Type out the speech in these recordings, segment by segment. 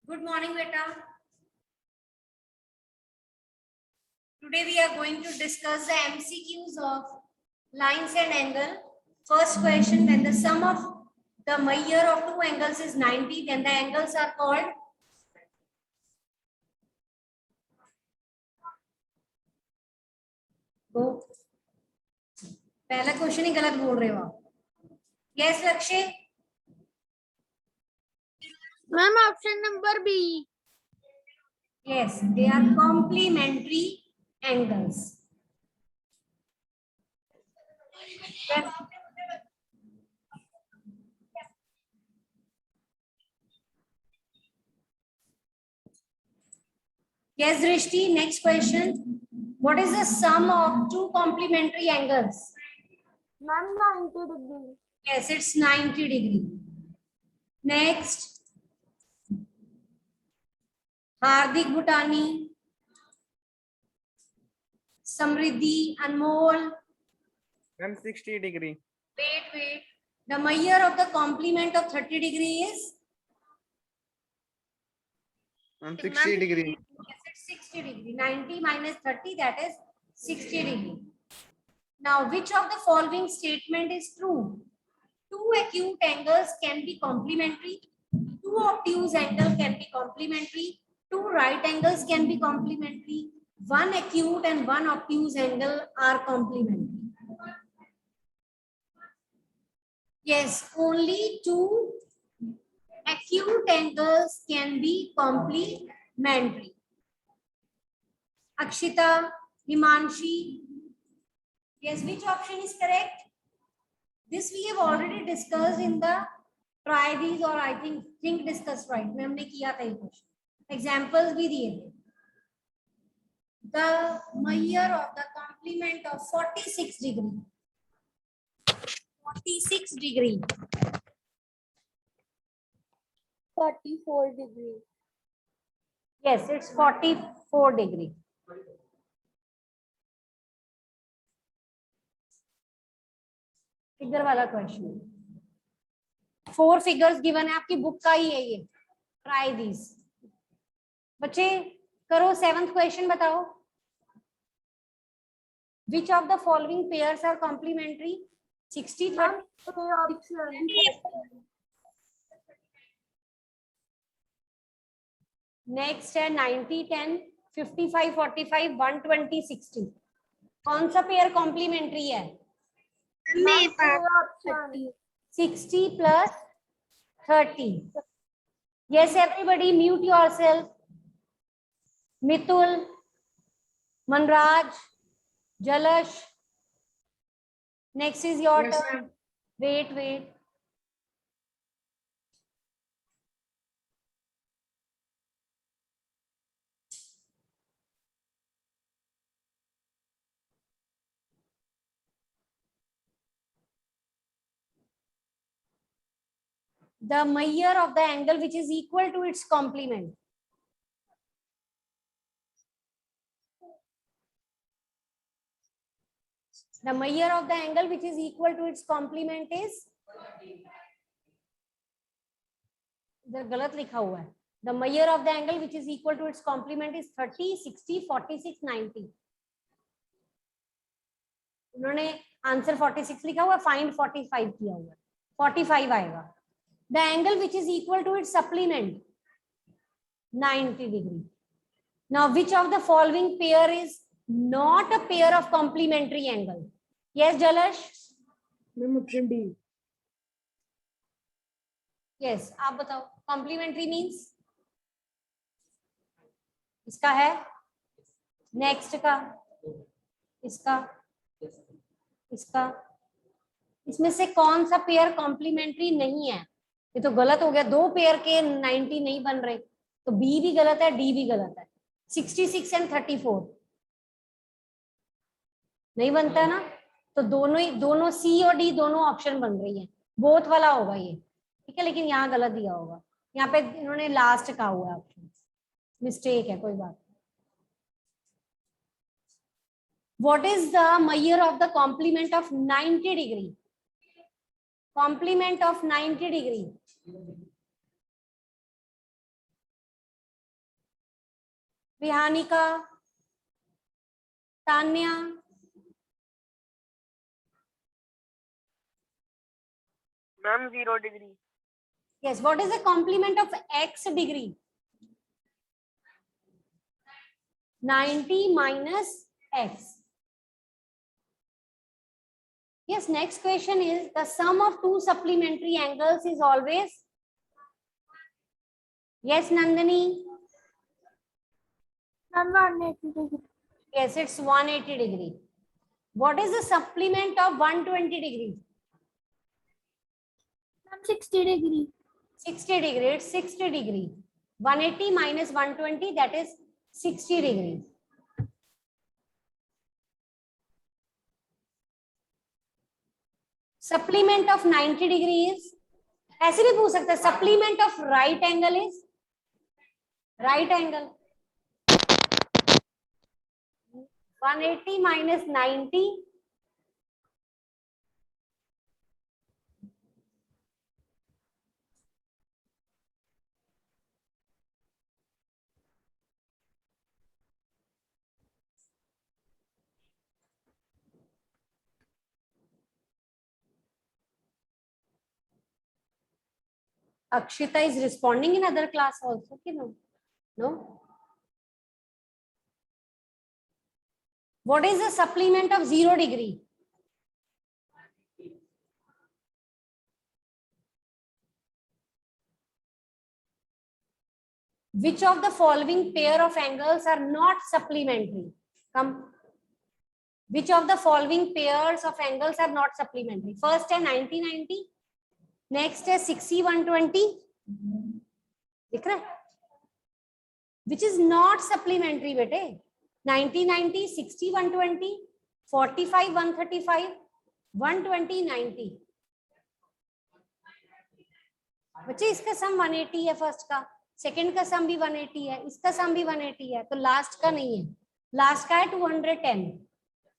Good morning, beta. Today we are going to discuss the MCQs of lines and angle. First question, when the sum of the measure of two angles is 90, then the angles are called go. पहला question ही गलत बोल रहे हो आप. Yes, Lakshya. Ma'am option number B. Yes, they are complementary angles. Yes, Drishti, next question. What is the sum of two complementary angles? Ma'am 90 degree. Yes, it's 90 degree. Next. Hardik Bhutani, Samriddhi, Anmol. Ma'am, 60 degree. Wait. The measure of the complement of 30 degree is? Ma'am, 60 degree. Yes, it's 60 degree. 90 minus 30, that is 60 degree. Now, which of the following statement is true? Two acute angles can be complementary. Two obtuse angles can be complementary. Two right angles can be complementary. One acute and one obtuse angle are complementary. Yes, only two acute angles can be complementary. Akshita, Himanshi. Yes, which option is correct? This we have already discussed in the try these, or I think discussed, right? में हमने किया था ये question. Examples भी दिए थे. The measure of the complement of 46 degree. 46 degree. 44 degree. Yes, it's 44 degree. Figure वाला question. 4 figures given है, आपकी बुक का ही है ये. Try this. बच्चे करो. 7th क्वेश्चन बताओ. Which of the following pairs are complementary? 60 30. Option. Next है 90 10, 55 45, 120 60. कौन सा पेयर कॉम्प्लीमेंट्री है? Option 60 plus 30. Yes, everybody mute yourself. Mitul, Manraj, Jalash. Next is your turn. Wait. The measure of the angle which is equal to its complement. The measure of the angle which is equal to its complement is? इधर गलत लिखा हुआ है. The measure of the angle which is equal to its complement is 30, 60, 46, 90. उन्होंने answer 46 लिखा हुआ, find 45 किया हुआ. 45 आएगा. The angle which is equal to its supplement, 90 degree. Now, which of the following pair is not a pair of complementary angle? Yes, Jalash? Option D. Yes, आप बताओ. Complementary means? इसका है, next का, इसका, इसका. इसमें से कौन सा पेयर कॉम्प्लीमेंट्री नहीं है? ये तो गलत हो गया. दो पेयर के 90 नहीं बन रहे, तो बी भी गलत है, डी भी गलत है. 66 एंड 34 नहीं बनता है ना, तो दोनों सी और डी दोनों ऑप्शन बन रही है. बोथ वाला होगा ये, ठीक है. लेकिन यहाँ गलत दिया होगा. यहाँ पे इन्होंने लास्ट का हुआ है ऑप्शन, मिस्टेक है, कोई बात. What is the measure of the complement of 90 degree? Complement of 90 degree. Vihanika, Tanya, ma'am 0 degree. yes, what is the complement of x degree? 90 minus x. Yes, next question is the sum of two supplementary angles is always, yes Nandini, ma'am 180 degree. yes it's 180 degree. What is the supplement of 120 degree? Ma'am 60 degree. 60 degree, it's 60 degree. 180 minus 120, that is 60 degree. Supplement of 90 degree is, ऐसे भी पूछ सकते हैं, supplement of right angle is, right angle 180 minus 90, Akshita is responding in other class also, no? No. What is the supplement of 0 degree? Which of the following pair of angles are not supplementary? Come. Which of the following pairs of angles are not supplementary? First है 90-90, next है 60-120. दिख रहा है? Which is not supplementary बेटे? 90-90, 60-120, 45-135, 120-90. बच्चे इसका सम 180 है, first का, सेकंड का सम भी 180 है, इसका सम भी 180 है, तो लास्ट का नहीं है, लास्ट का है 210.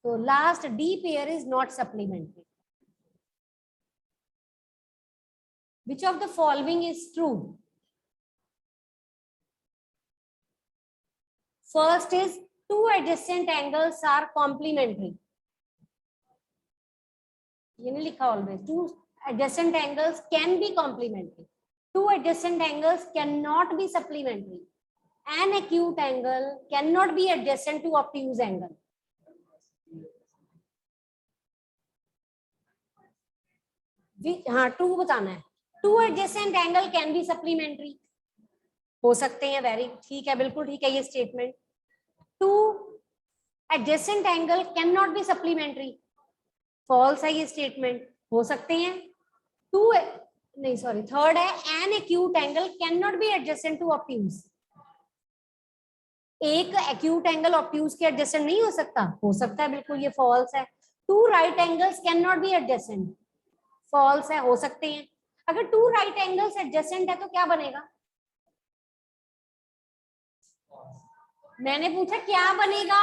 तो last D pair is not supplementary. Which of the following is true? First is two adjacent angles are complementary. ये नहीं लिखा always. Two adjacent angles can be complementary. Two adjacent angles cannot be supplementary. An acute angle cannot be adjacent to obtuse angle. हाँ, to बताना है. To adjacent angle can be supplementary, हो सकते हैं, very ठीक है, बिल्कुल ठीक है ये statement. Two adjacent angle can not be supplementary, false है ये स्टेटमेंट, हो सकते हैं. टू नहीं सॉरी, थर्ड है an acute angle can not be adjacent to obtuse. एक एक्यूट एंगल ऑब्ट्यूज के एडजेसेंट नहीं हो सकता, हो सकता है, बिल्कुल ये फॉल्स है. Two right angles can not be adjacent, false है, हो सकते हैं. अगर टू राइट एंगल्स एडजेसेंट है तो क्या बनेगा? मैंने पूछा क्या बनेगा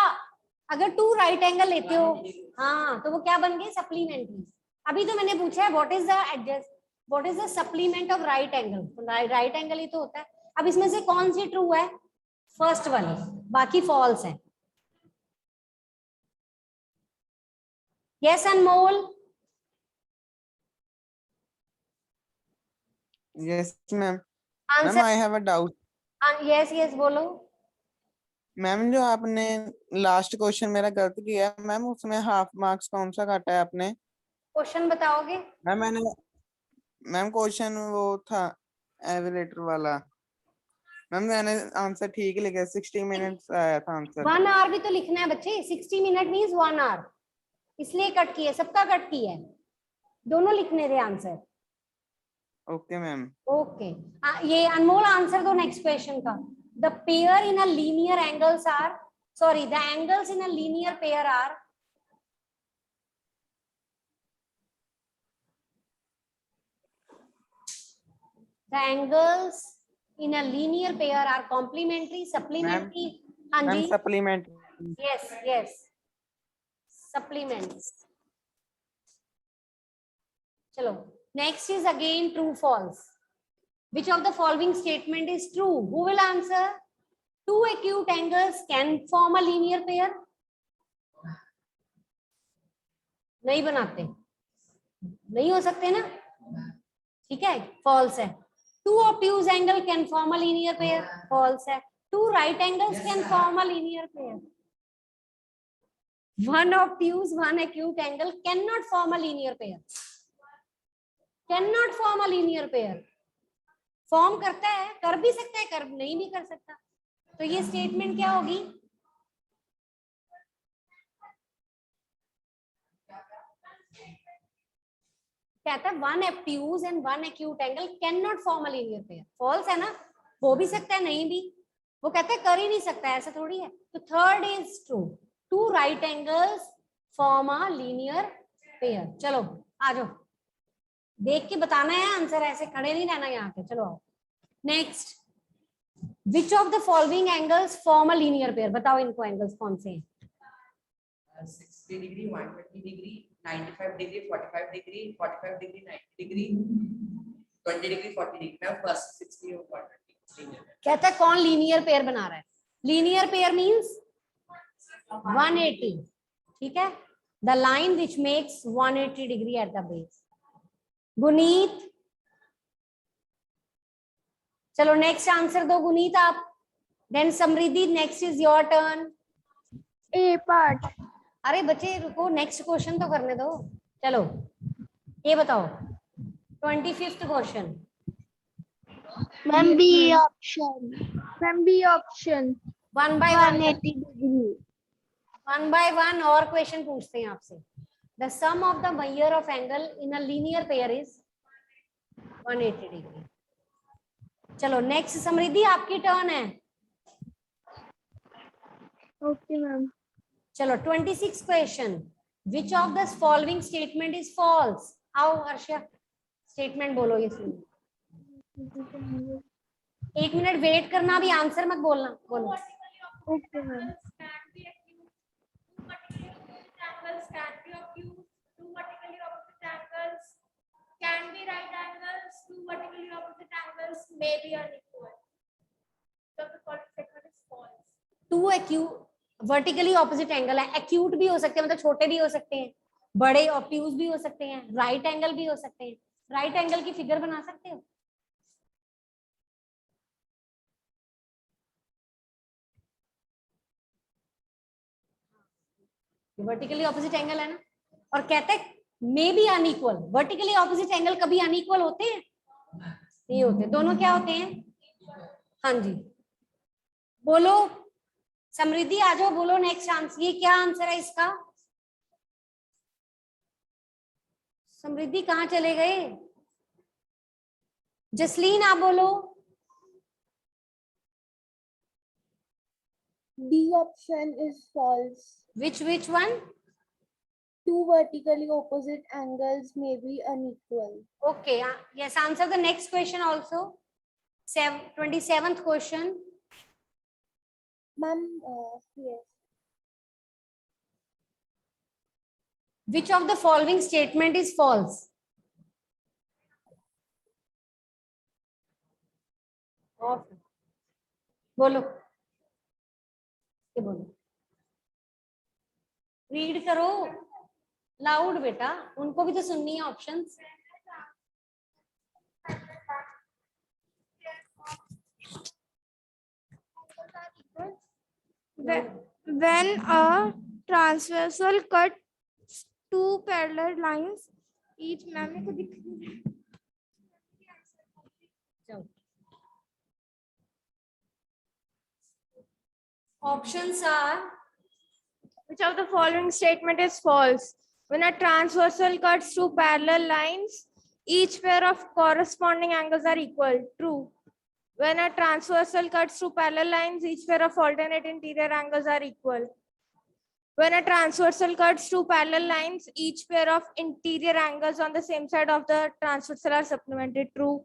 अगर टू राइट एंगल लेते हो. हाँ, तो वो क्या बन गए? सप्लीमेंट्री. अभी तो मैंने पूछा है what is the supplement of right angle. Right angle ही तो होता है. अब इसमें से कौन सी ट्रू है? फर्स्ट वाली, बाकी फॉल्स है. Yes Anmol. Yes, ma'am. Ma'am, answer. I have a doubt. Yes yes बोलो. मैम जो आपने लास्ट क्वेश्चन मेरा गलत किया है मैम, उसमें हाफ मार्क्स कौन सा काटा है आपने? क्वेश्चन बताओगे? मैम क्वेश्चन वो था एवरेटर वाला. मैम मैंने आंसर ठीक लिखा है, 60 मिनट्स आया था आंसर. 1 आवर भी तो लिखना है बच्चे. 60 मिनट मीन्स 1 आवर, इसलिए कट किया, सबका कट किया है. दोनों लिखने दे आंसर. Okay ma'am. ओके, ये अनमोल आंसर दो नेक्स्ट क्वेश्चन का. The pair in a linear angles are, sorry the angles in a linear pair are, the angles in a linear pair are complementary, supplementary. हाँ ma'am जी, supplement. Yes yes, supplements. चलो, next is again true false. Which of the following statement is true? Who will answer? two acute angles can form a linear pair? नहीं बनाते, नहीं हो सकते ना, ठीक है, false है. Two obtuse angle can form a linear pair, false है. Two right angles can form a linear pair. One obtuse, one acute angle cannot form a linear pair. Cannot form a linear pair. Form करता है, कर भी सकता है, कर नहीं भी कर सकता. तो ये स्टेटमेंट क्या होगी? कहता है one obtuse and one acute angle can not form a linear pair. False है ना, हो भी सकता है, नहीं भी. वो कहता है कर ही नहीं सकता, ऐसा थोड़ी है. तो third is true. Two right angles form a linear pair. चलो आ जाओ, देख के बताना है आंसर, ऐसे खड़े नहीं रहना यहाँ पे. चलो next. Which of the following angles form a linear pair? बताओ इनको एंगल्स कौन से हैं? 60 degree, 120 degree, 95 degree, 45 degree, 45 degree, 90 degree, 20 degree, 40 degree. मैं first 60 और 120. कहता है कौन लीनियर पेयर बना रहा है? Linear pair means 180. ठीक है, the line which makes 180 degree at the base. Guneet, चलो नेक्स्ट आंसर दो गुनीत आप. Then Samriddhi, next is your turn. A part. अरे बच्चे रुको, नेक्स्ट क्वेश्चन तो करने दो. चलो ये बताओ 25th question. Ma'am, B option. Ma'am, B option. One by one, 180 degree. One by one और क्वेश्चन पूछते हैं आपसे. The sum of the measure of angle in a linear pair is 180 degree. चलो नेक्स्ट समृद्धि आपकी टर्न है. Okay, ma'am. चलो 26 क्वेश्चन. Which of the following statement is false? आओ हर्षा, स्टेटमेंट बोलो. ये सुनो, 1 मिनट वेट करना, अभी आंसर मत बोलना. बोलो. Okay, ma'am. Angles can be obtuse, two vertically opposite angles can be right angles, two vertically opposite angles may be unequal. So the following statement is false. Two acute vertically opposite angle है. Acute भी हो सकते हैं, मतलब छोटे भी हो सकते हैं, बड़े ऑब्ट्यूज भी हो सकते हैं, राइट एंगल भी हो सकते हैं. राइट एंगल की फिगर बना सकते हो? वर्टिकली ऑपोजिट एंगल है ना. और कहते हैं may be unequal. Vertically opposite angle कभी अनइक्वल होते हैं? नहीं होते. दोनों क्या होते हैं? हाँ जी, बोलो समृद्धि, आ जाओ, बोलो नेक्स्ट आंसर. ये क्या आंसर है इसका? समृद्धि कहाँ चले गए? जसलीन आप बोलो. B option is false. which one? Two vertically opposite angles may be unequal. Okay, yes, answer the next question also. 27th question. Ma'am, yes. Which of the following statement is false? Okay. बोलो, ये बोलो, read करो loud बेटा, उनको भी तो सुननी है options. When a transversal cuts two parallel lines, each ma'am को दिख रही है. Options are, Which of the following statement is false? When a transversal cuts two parallel lines, each pair of corresponding angles are equal. True. When a transversal cuts two parallel lines, each pair of alternate interior angles are equal. When a transversal cuts two parallel lines, each pair of interior angles on the same side of the transversal are supplemented. True.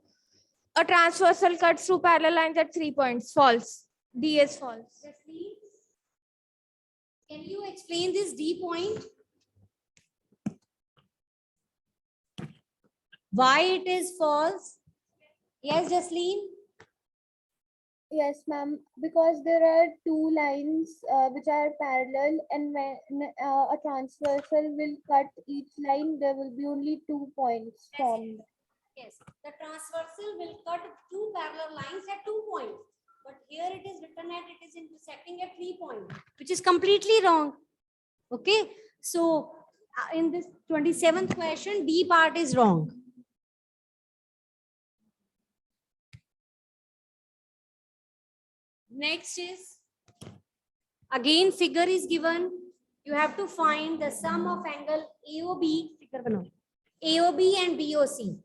A transversal cuts two parallel lines at 3 points. False. D is false. Jasleen, can you explain this D point? Why it is false? Yes, Jasleen. Yes, ma'am, because there are two lines which are parallel, and when a transversal will cut each line, there will be only 2 points Yes, formed. Yes, the transversal will cut two parallel lines at 2 points. But here it is written at it is intersecting at 3 points, which is completely wrong. Okay, so in this 27th question, D part is wrong. Next is, again figure is given. You have to find the sum of angle AOB, figure banao, AOB and BOC.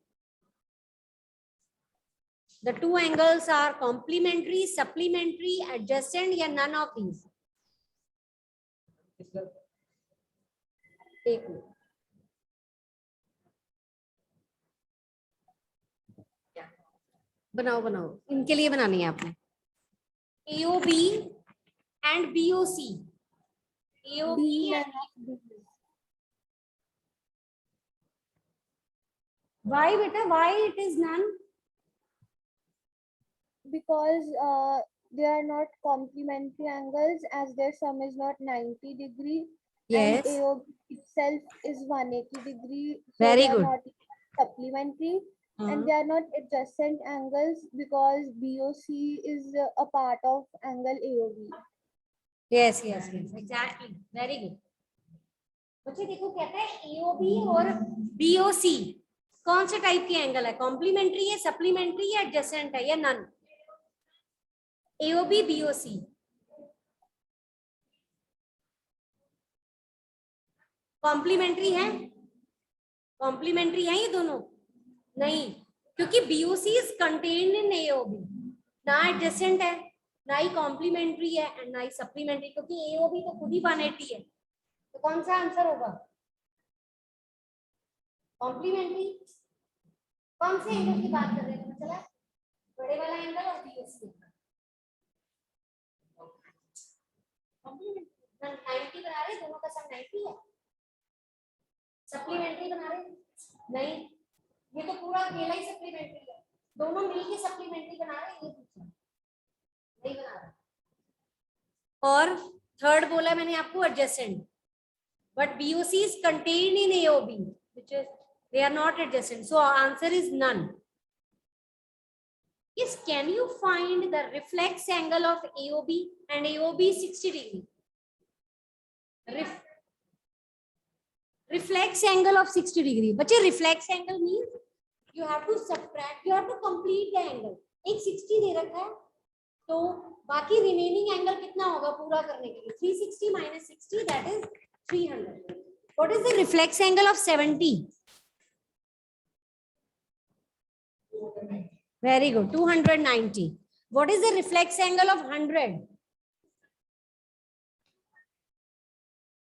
The two angles are complementary, supplementary, adjacent, या none of these. एक minute. बनाओ बनाओ, इनके लिए बनानी है आपने. AOB and BOC. AOB B and none of these. why beta? Why it is none? Because they are not complementary angles, as their sum is not 90 degree. Yes. And AOB itself is 180 degree. So Very they are good. not supplementary. And they are not adjacent angles because BOC is a part of angle AOB. Yes, yes, yes, exactly. Very good. बच्चे देखो कहता है AOB और BOC कौन से type के angle है? Complementary है, सप्लीमेंट्री है, एडजेसेंट है या नन? AOB BOC कॉम्प्लीमेंट्री है? कॉम्प्लीमेंट्री है ये दोनों? नहीं, क्योंकि BOC is contained in AOB. ना एडजेसेंट है, ना ही कॉम्प्लीमेंट्री है एंड ना ही सप्लीमेंट्री, क्योंकि AOB तो खुद ही 180 है. तो कौन सा आंसर होगा? कॉम्प्लीमेंट्री. कौन से एंगल की बात कर रहे हैं? चला बड़े वाला एंगल और BOC. कॉम्प्लीमेंट्री 90 बना रहे, दोनों का सम 90 है. सप्लीमेंट्री बना रहे नहीं, ये तो पूरा अकेला ही सप्लीमेंट्री है. दोनों मिलके सप्लीमेंट्री बना रहे, ये पूछा नहीं बना रहे. और थर्ड बोला मैंने आपको adjacent, but BOC is contained in AOB, which is they are not adjacent. So our answer is none. Yes, can you find the reflex angle of AOB and AOB 60 degree? Reflex angle of 60 degree. बच्चे reflex angle means you have to subtract, you have to complete the angle. एक 60 दे रखा है, तो बाकी remaining angle कितना होगा पूरा करने के लिए? 360 minus 60, that is 300. What is the reflex angle of 70? Very good, 290. What is the reflex angle of 100?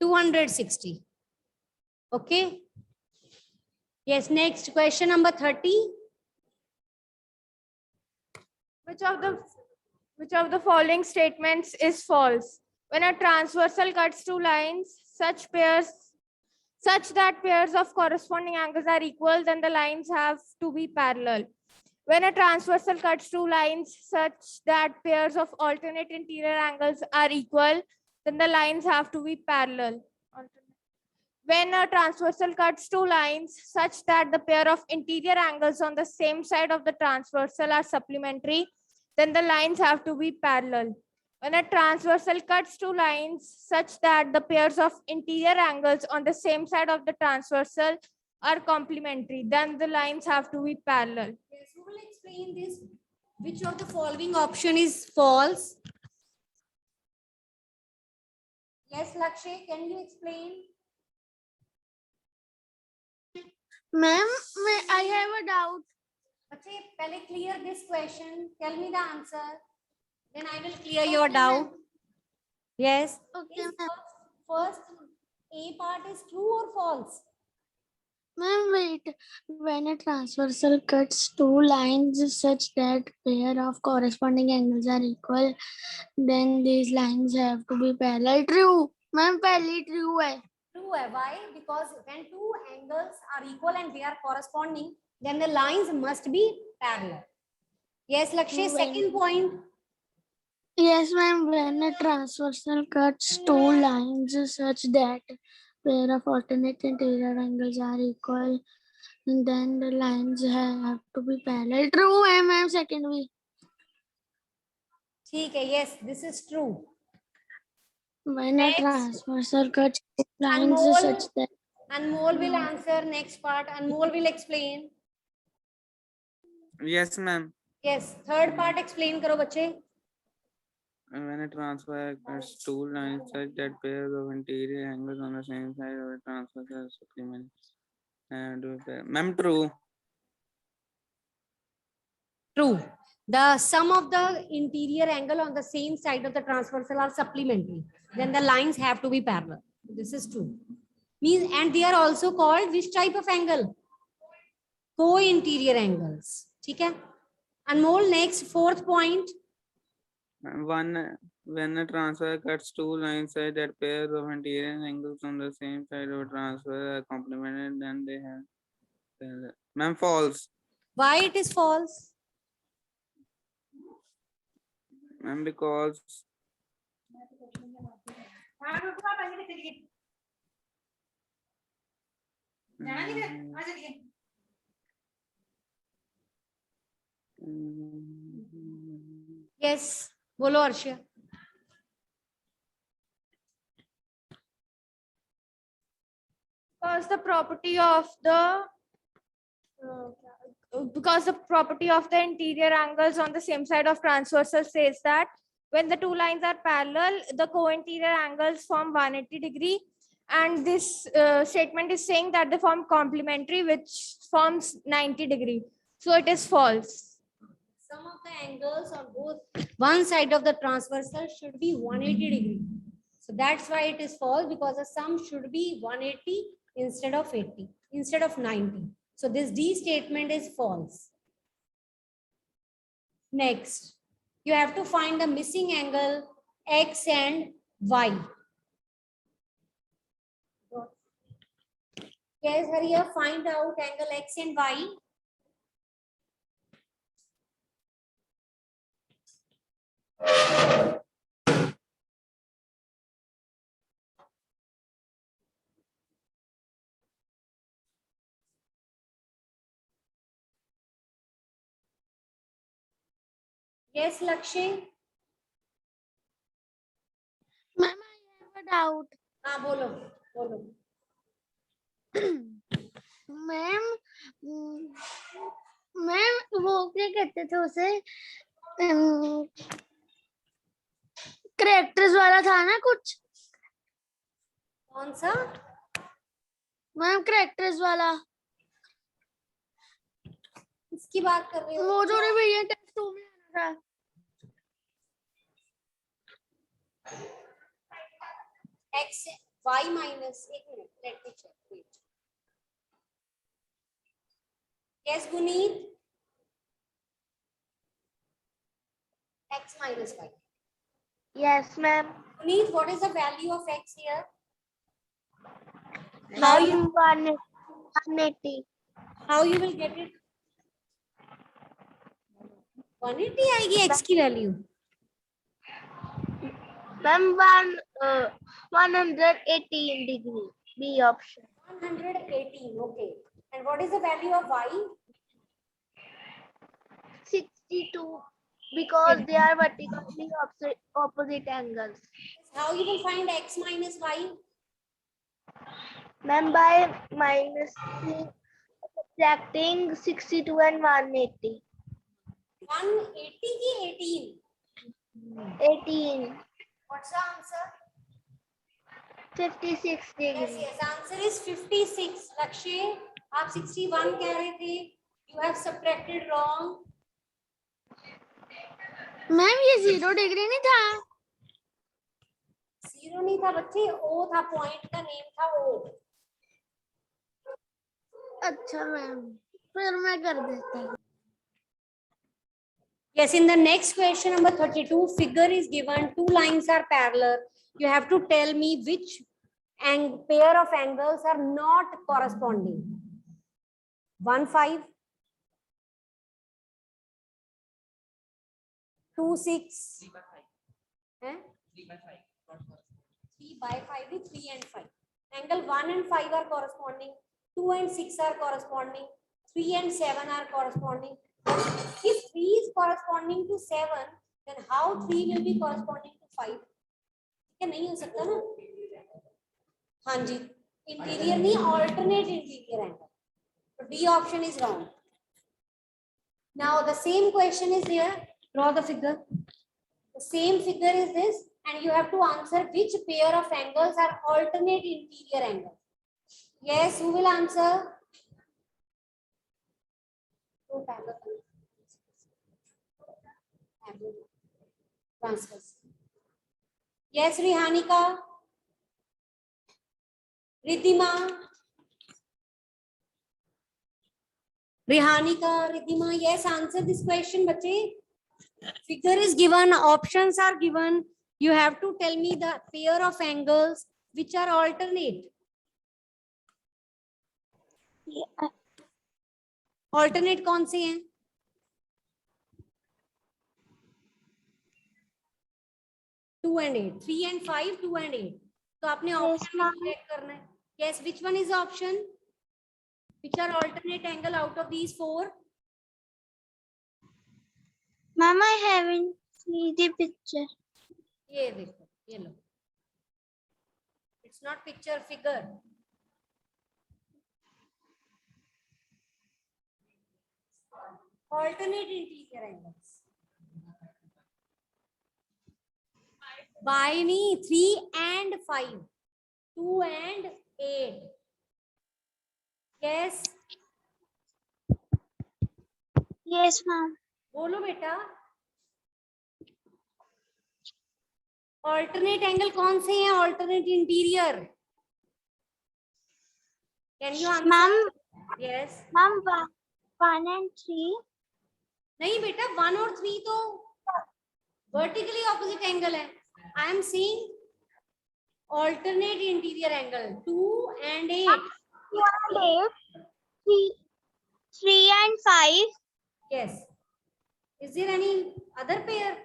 260. Okay. Yes, next question number 30. Which of the following statements is false? When a transversal cuts two lines, such that pairs of corresponding angles are equal, then the lines have to be parallel. When a transversal cuts two lines such that pairs of alternate interior angles are equal, then the lines have to be parallel. When a transversal cuts two lines such that the pair of interior angles on the same side of the transversal are supplementary, then the lines have to be parallel. When a transversal cuts two lines such that the pairs of interior angles on the same side of the transversal are complementary, then the lines have to be parallel. Yes, who will explain this? Which of the following option is false? Yes, Lakshay, can you explain? Ma'am, I have a doubt. Okay, पहले clear this question. Tell me the answer. Then I will clear your doubt. Yes. Okay, Is ma'am. first A part is true or false? Ma'am, wait. When a transversal cuts two lines such that pair of corresponding angles are equal, then these lines have to be parallel. True. Ma'am, पहली true है. True. Why? Because when two angles are equal and they are corresponding, then the lines must be parallel. Yes, Lakshay, True. second point. Yes, ma'am. When a transversal cuts two lines such that pair of alternate interior angles are equal, then the lines have to be parallel. True, ma'am. Second week. ठीक है, yes, this is true. When a Next. transversal cuts two lines Anmol. such that. Anmol will answer next part. Anmol will explain. Yes, ma'am. Yes, third part explain करो बच्चे. When a transfer cuts two lines such that pairs of interior angles on the same side of a transversal supplement and ma'am, true. True. The sum of the interior angle on the same side of the transversal are supplementary. Then the lines have to be parallel. This is true. Means, and they are also called which type of angle? Co-interior angles. ठीक है? Anmol, next fourth point. When a transfer cuts two lines such that pairs of interior angles on the same side of a transfer are complemented, then they have. Ma'am, false. Why it is false? Ma'am, because Yes. बोलो Arshia. Because the property of the interior angles on the same side of transversal says that when the two lines are parallel, the co-interior angles form 180 degree, and this statement is saying that they form complementary, which forms 90 degree. So it is false. Some of the angles on both one side of the transversal should be 180 degree. So that's why it is false, because the sum should be 180 instead of 80, instead of 90. So this D statement is false. Next, you have to find the missing angle X and Y. Yes, hurry up, find out angle X and Y. Yes, Lakshmi. Ma'am, I have a doubt. हाँ बोलो बोलो. Ma'am ma'am वो क्या कहते थे उसे characters वाला था ना कुछ. कौन सा? मैम करेक्टर्स वाला किसकी बात कर रहे हो? वो जो भैया टेस्ट में आना था. X Y minus, एक minute, let me check. Wait. Yes, Guneet. X minus Y. Yes, ma'am. Guneet, what is the value of X here? How you 180? How you will get it? 180 आएगी X की value. Ma'am, 118 degree. B option. 118, okay. And what is the value of Y? 62, because they are vertically opposite angles. How you will find X minus Y? Ma'am, by subtracting 62 and 180. 180 की 18. 18. What's the answer? 56 Yes, degree. yes. Answer is 56. Lakshya, आप 61 कह रहे थे. You have subtracted wrong. Ma'am ये 0 degree नहीं था. 0 नहीं था बच्चे, O था, पॉइंट का नेम था O. अच्छा मैम, फिर मैं कर देता हूँ. Yes, in the next question, number 32, figure is given, two lines are parallel. You have to tell me which pair of angles are not corresponding. 1, 5, 2, 6, है 3 by 5. Not corresponding. 3 by 5 is 3 and 5. Angle 1 and 5 are corresponding. 2 and 6 are corresponding. 3 and 7 are corresponding. If 3 is corresponding to 7, then how 3 will be corresponding to 5? क्या नहीं हो सकता ना? हाँ जी, interior नहीं, alternate interior angle. So D option is wrong. Now the same question is here. Draw the figure. The same figure is this, and you have to answer which pair of angles are alternate interior angles. Yes, who will answer? Transfers. Yes, Rihanika. Riddhima. Rihanika, Riddhima, yes, answer this question, bache. Figure is given, options are given. You have to tell me the pair of angles which are alternate. Yeah. Alternate कौन से हैं? 2 and 8, 3 and 5, 2 and 8. तो आपने option ma'am. check करना है. Yes, which one is the option? Which are alternate angle out of these 4? Ma'am, I haven't seen the picture. ये देखो, ये लो. It's not picture, figure. Alternate interior angles. By me 3 and 5, 2 and 8. Yes, Yes, ma'am. बोलो बेटा. Alternate angle कौन से हैं? Alternate interior. Can you answer? Ma'am, Yes. ma'am, 1 and 3. नहीं बेटा, 1 और 3 तो vertically opposite angle है. I am seeing alternate interior angle 2 and 8. 2 and 8. 3 and 5. Yes. Is there any other pair?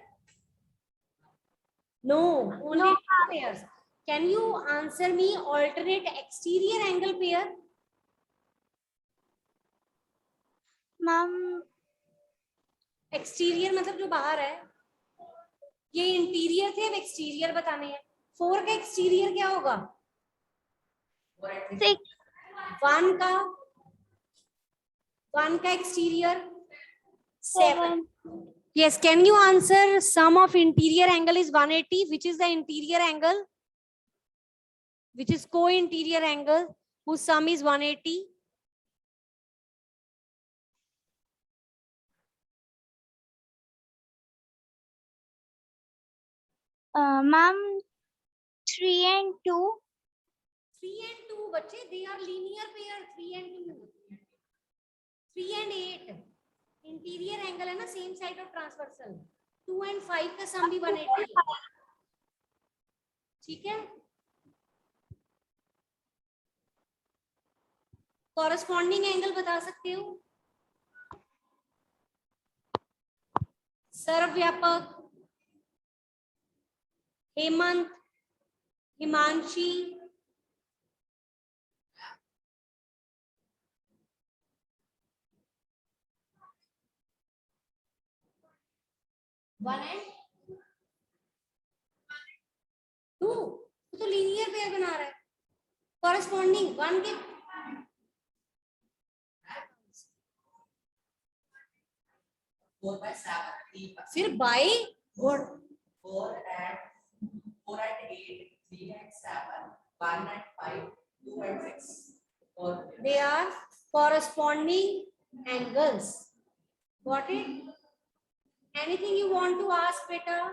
No, only No. 2 pairs. Can you answer me alternate exterior angle pair? Ma'am, Exterior मतलब जो बाहर है. ये interior थे, अब exterior बताने हैं. 4 का एक्सटीरियर क्या होगा? 6. 1 का exterior 7. 7. Yes, can you answer sum of interior angle is 180? Which is the interior angle? Which is co-interior angle whose sum is 180? Ma'am, 3 and 2. 3 and 2, बच्चे, they are linear pair. 3 and 2. 3 and 8. Interior angle है ना, same side of transversal. 2 and 5 का sum भी 180 है. ठीक है? Corresponding angle बता सकते हो? सर्वव्यापक, हेमंत, हिमांशी, वन एंड 2 तो लीनियर पेयर बना रहा है. कॉरेस्पॉन्डिंग 1 के 4 by 7. 3 by फिर bye 4 and 8. 3 and 7. 1 and 5. 2 and 6. they are corresponding angles. Got it? Anything you want to ask, beta?